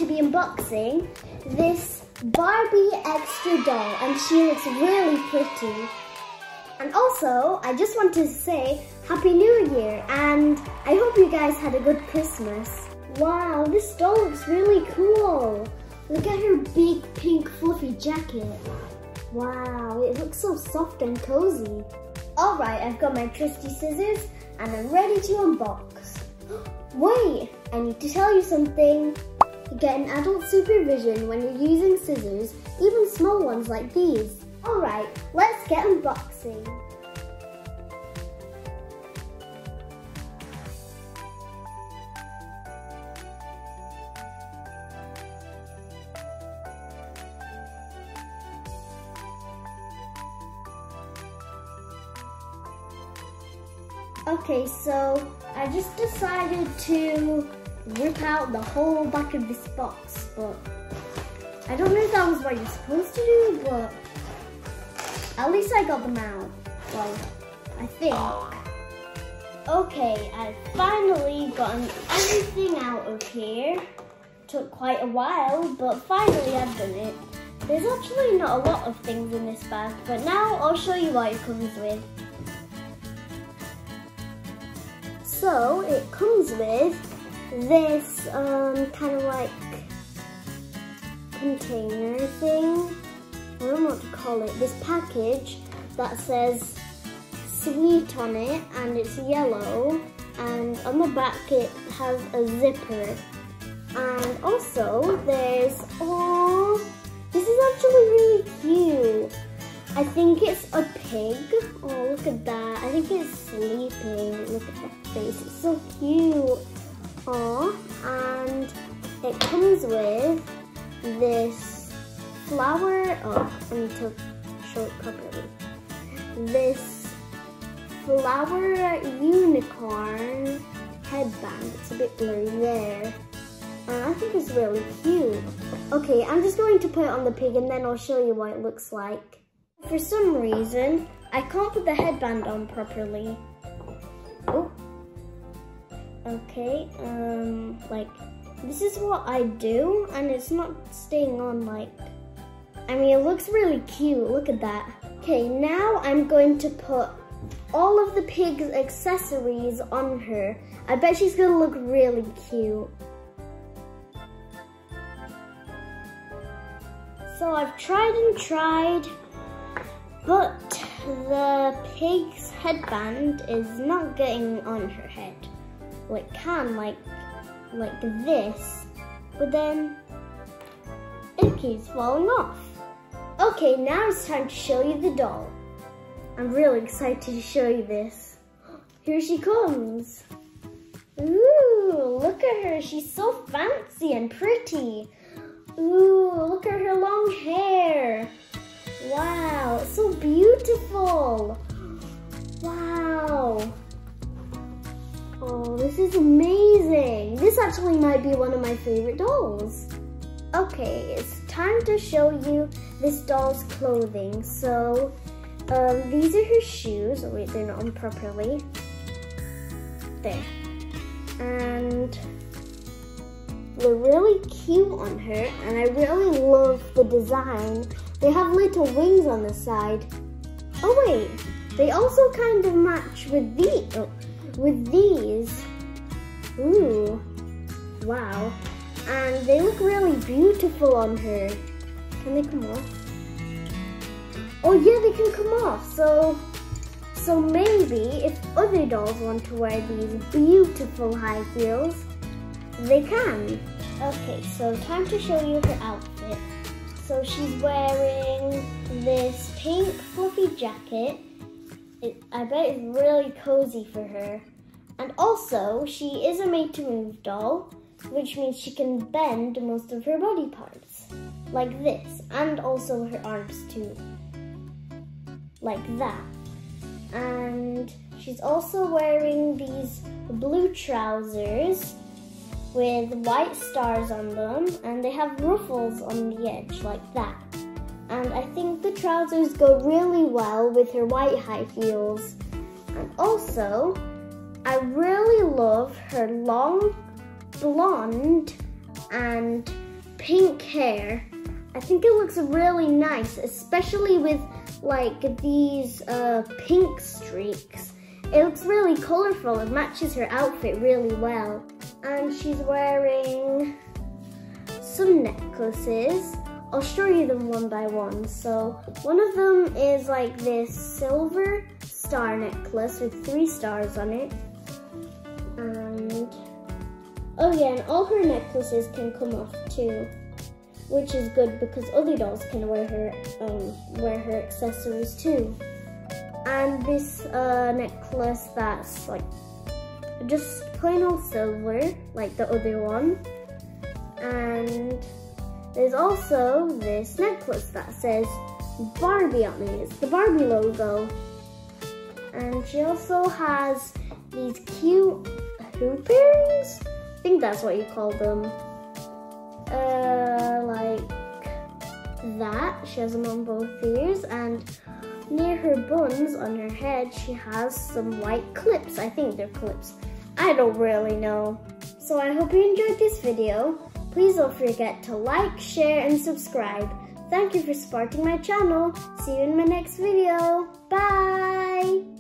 be unboxing this Barbie Extra Doll, and she looks really pretty. And also, I just want to say Happy New Year, and I hope you guys had a good Christmas. Wow, this doll looks really cool. Look at her big pink fluffy jacket. Wow, it looks so soft and cozy. Alright, I've got my trusty scissors and I'm ready to unbox. Wait, I need to tell you something. You get an adult supervision when you're using scissors, even small ones like these. Alright, let's get unboxing. Okay, so I just decided to rip out the whole back of this box, but I don't know if that was what you're supposed to do, but at least I got them out. Well, I think. Okay, I've finally gotten everything out of here. Took quite a while, but finally I've done it. There's actually not a lot of things in this bag, but now I'll show you what it comes with. So it comes with this kind of like container thing. I don't know what to call it. This package that says sweet on it, and it's yellow, and on the back it has a zipper. And also there's, oh, this is actually really cute. I think it's a pig. Oh, look at that. I think it's sleeping. Look at that face. It's so cute. Oh, and it comes with this flower. Oh, I need to show it properly. This flower unicorn headband. It's a bit blurry there. And I think it's really cute. Okay, I'm just going to put it on the pig and then I'll show you what it looks like. For some reason, I can't put the headband on properly. Oh. Okay, like, this is what I do, and it's not staying on, like, I mean, it looks really cute, look at that. Okay, now I'm going to put all of the pig's accessories on her. I bet she's gonna look really cute. So I've tried and tried, but the pig's headband is not getting on her head. Well, it can, like this, but then it keeps falling off. Okay, now it's time to show you the doll. I'm really excited to show you this. Here she comes. Ooh, look at her. She's so fancy and pretty. Ooh, look at her long hair. Wow, it's so beautiful. Wow. Oh, this is amazing. This actually might be one of my favorite dolls. Okay, it's time to show you this doll's clothing. So, these are her shoes. Oh wait, they're not on properly. There. And they're really cute on her, and I really love the design. They have little wings on the side. Oh wait, they also kind of match with these. Ooh, wow. And they look really beautiful on her. Can they come off? Oh yeah, they can come off. So maybe if other dolls want to wear these beautiful high heels, they can. Okay, so time to show you her outfit. So she's wearing this pink fluffy jacket. I bet it's really cozy for her. And also, she is a made-to-move doll, which means she can bend most of her body parts. Like this, and also her arms too. Like that. And she's also wearing these blue trousers with white stars on them, and they have ruffles on the edge like that. And I think the trousers go really well with her white high heels. And also, I really love her long blonde and pink hair. I think it looks really nice, especially with like these pink streaks. It looks really colorful. It matches her outfit really well. And she's wearing some necklaces. I'll show you them one by one. So one of them is like this silver star necklace with 3 stars on it. And oh yeah, and all her necklaces can come off too, which is good because other dolls can wear her accessories too. And this necklace that's like just plain old silver, like the other one. And there's also this necklace that says Barbie on it. It's the Barbie logo. And she also has these cute hoop earrings. I think that's what you call them. Like that. She has them on both ears, and near her buns on her head she has some white clips. I think they're clips. I don't really know. So I hope you enjoyed this video. Please don't forget to like, share, and subscribe. Thank you for supporting my channel. See you in my next video. Bye!